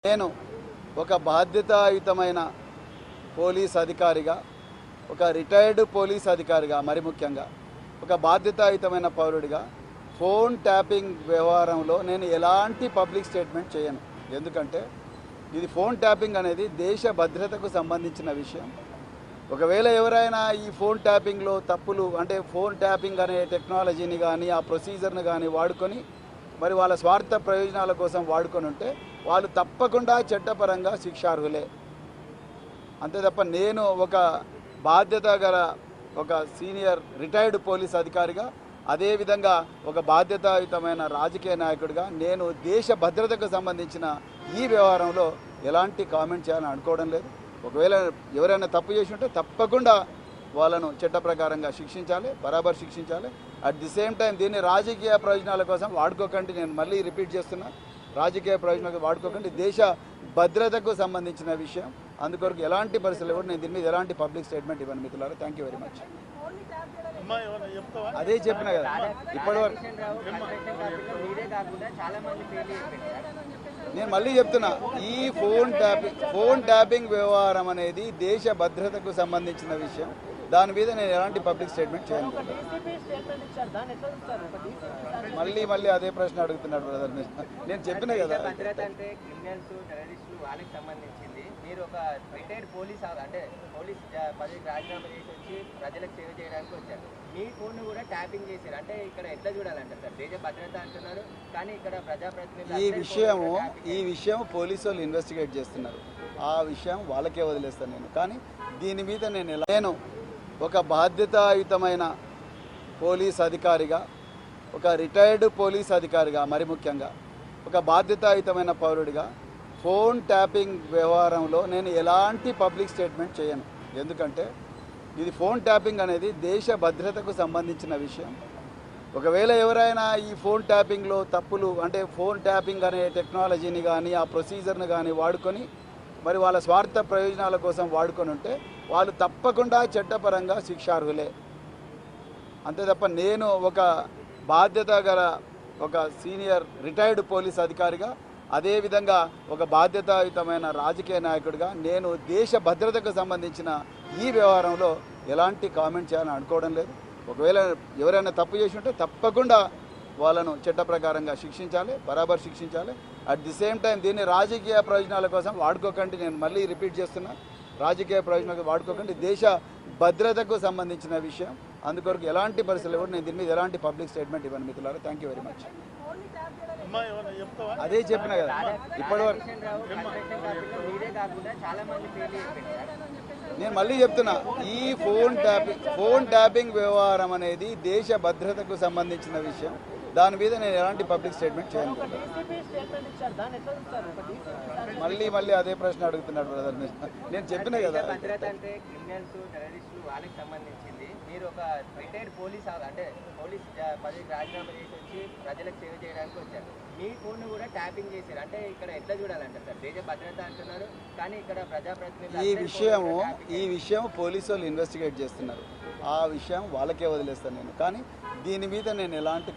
నేను ఒక బాధ్యతాయుతమైన పోలీస్ అధికారిగా, ఒక రిటైర్డ్ పోలీస్ అధికారిగా, మరి ముఖ్యంగా ఒక బాధ్యతాయుతమైన పౌరుడిగా ఫోన్ ట్యాపింగ్ వ్యవహారంలో నేను ఎలాంటి పబ్లిక్ స్టేట్మెంట్ చేయను. ఎందుకంటే ఇది ఫోన్ ట్యాపింగ్ అనేది దేశ భద్రతకు సంబంధించిన విషయం. ఒకవేళ ఎవరైనా ఈ ఫోన్ ట్యాపింగ్లో తప్పులు, అంటే ఫోన్ ట్యాపింగ్ అనే టెక్నాలజీని కానీ ఆ ప్రొసీజర్ని కానీ వాడుకొని మరి వాళ్ళ స్వార్థ ప్రయోజనాల కోసం వాడుకొని ఉంటే వాళ్ళు తప్పకుండా చట్టపరంగా శిక్షార్హులే. అంతే తప్ప నేను ఒక బాధ్యత గల ఒక సీనియర్ రిటైర్డ్ పోలీస్ అధికారిగా, అదేవిధంగా ఒక బాధ్యతాయుతమైన రాజకీయ నాయకుడిగా నేను దేశ భద్రతకు సంబంధించిన ఈ వ్యవహారంలో ఎలాంటి కామెంట్ చేయాలని అనుకోవడం లేదు. ఒకవేళ ఎవరైనా తప్పు చేసి ఉంటే తప్పకుండా వాళ్ళను చట్ట ప్రకారంగా శిక్షించాలి, బరాబర్ శిక్షించాలి. అట్ ది సేమ్ టైం దీన్ని రాజకీయ ప్రయోజనాల కోసం వాడుకోకండి. నేను మళ్ళీ రిపీట్ చేస్తున్నా, రాజకీయ ప్రయోజనాలకు వాడుకోకండి. దేశ భద్రతకు సంబంధించిన విషయం. అందుకొరకు ఎలాంటి పరిస్థితులు కూడా నేను దీని మీద ఎలాంటి పబ్లిక్ స్టేట్మెంట్ ఇవ్వను మిత్రులారా. Thank you very much. అదే చెప్పిన కదా ఇప్పటివరకు. నేను మళ్ళీ చెప్తున్నా, ఈ ఫోన్ ట్యాపింగ్ వ్యవహారం అనేది దేశ భద్రతకు సంబంధించిన విషయం. దాని మీద నేను ఎలాంటి పబ్లిక్ స్టేట్మెంట్ చేయను. మళ్ళీ అదే ప్రశ్న అడుగుతున్నాడు బ్రదర్. నేను చెప్పిన కదా, భద్రత అంటే క్రిమినల్స్, టెర్రరిస్టులు వాళ్ళకి సంబంధించింది. మీరు ఒక రిటైర్డ్ పోలీస్, అంటే పోలీస్ పదవికి రాజీనామా చేసి వచ్చి ప్రజలకు సేవ చేయడానికి వచ్చారు. మీ ఫోన్ కూడా ట్యాపింగ్ చేశారు. అంటే ఇక్కడ ఎట్లా చూడాలంటారు సార్? దేశ భద్రత అంటున్నారు, కానీ ఇక్కడ ప్రజాప్రతినిధులు ఈ విషయం పోలీసు వాళ్ళు ఇన్వెస్టిగేట్ చేస్తున్నారు. ఆ విషయం వాళ్ళకే వదిలేస్తాను నేను. కానీ దీని మీద నేను ఒక బాధ్యతాయుతమైన పోలీస్ అధికారిగా, ఒక రిటైర్డ్ పోలీస్ అధికారిగా, మరి ముఖ్యంగా ఒక బాధ్యతాయుతమైన పౌరుడిగా ఫోన్ ట్యాపింగ్ వ్యవహారంలో నేను ఎలాంటి పబ్లిక్ స్టేట్మెంట్ చేయను. ఎందుకంటే ఇది ఫోన్ ట్యాపింగ్ అనేది దేశ భద్రతకు సంబంధించిన విషయం. ఒకవేళ ఎవరైనా ఈ ఫోన్ ట్యాపింగ్లో తప్పులు, అంటే ఫోన్ ట్యాపింగ్ అనే టెక్నాలజీని కానీ ఆ ప్రొసీజర్ని కానీ వాడుకొని మరి వాళ్ళ స్వార్థ ప్రయోజనాల కోసం వాడుకొని ఉంటే వాళ్ళు తప్పకుండా చట్టపరంగా శిక్షార్హులే. అంతే తప్ప నేను ఒక బాధ్యత గల ఒక సీనియర్ రిటైర్డ్ పోలీస్ అధికారిగా, అదేవిధంగా ఒక బాధ్యతాయుతమైన రాజకీయ నాయకుడిగా నేను దేశ భద్రతకు సంబంధించిన ఈ వ్యవహారంలో ఎలాంటి కామెంట్ చేయాలని అనుకోవడం లేదు. ఒకవేళ ఎవరైనా తప్పు చేసి ఉంటే తప్పకుండా వాళ్ళను చట్ట ప్రకారంగా శిక్షించాలి, బరాబర్ శిక్షించాలి. అట్ ది సేమ్ టైం దీన్ని రాజకీయ ప్రయోజనాల కోసం వాడుకోకండి. నేను మళ్ళీ రిపీట్ చేస్తున్నా, రాజకీయ ప్రయోజనాలకు వాడుకోకండి. దేశ భద్రతకు సంబంధించిన విషయం. అందుకొరకు ఎలాంటి పరిస్థితులు కూడా నేను దీని మీద ఎలాంటి పబ్లిక్ స్టేట్మెంట్ ఇవ్వను మిత్రులారా. Thank you very much. అదే చెప్పిన కదా ఇప్పటివరకు. నేను మళ్ళీ చెప్తున్నా, ఈ ఫోన్ ట్యాపింగ్ వ్యవహారం అనేది దేశ భద్రతకు సంబంధించిన విషయం. దాని మీద నేను ఎలాంటి పబ్లిక్ స్టేట్మెంట్ చేయను. మళ్ళీ అదే ప్రశ్న అడుగుతున్నాడు బ్రదర్. నేను చెప్పిన కదా, భద్రత అంటే క్రిమినల్స్, టెర్రరిస్టులు వాళ్ళకి సంబంధించింది. మీరు ఒక రిటైర్డ్ పోలీస్, అంటే పోలీస్ పదవికి రాజీనామా చేసి వచ్చి ప్రజలకు సేవ చేయడానికి వచ్చారు. మీ ఫోన్ కూడా ట్యాపింగ్ చేశారు. అంటే ఇక్కడ ఎట్లా చూడాలంటారు సార్? దేశ భద్రత అంటున్నారు, కానీ ఇక్కడ ప్రజాప్రతినిధులు ఈ విషయం పోలీసు వాళ్ళు ఇన్వెస్టిగేట్ చేస్తున్నారు. ఆ విషయం వాళ్ళకే వదిలేస్తాను నేను. కానీ దీని మీద నేను ఎలాంటి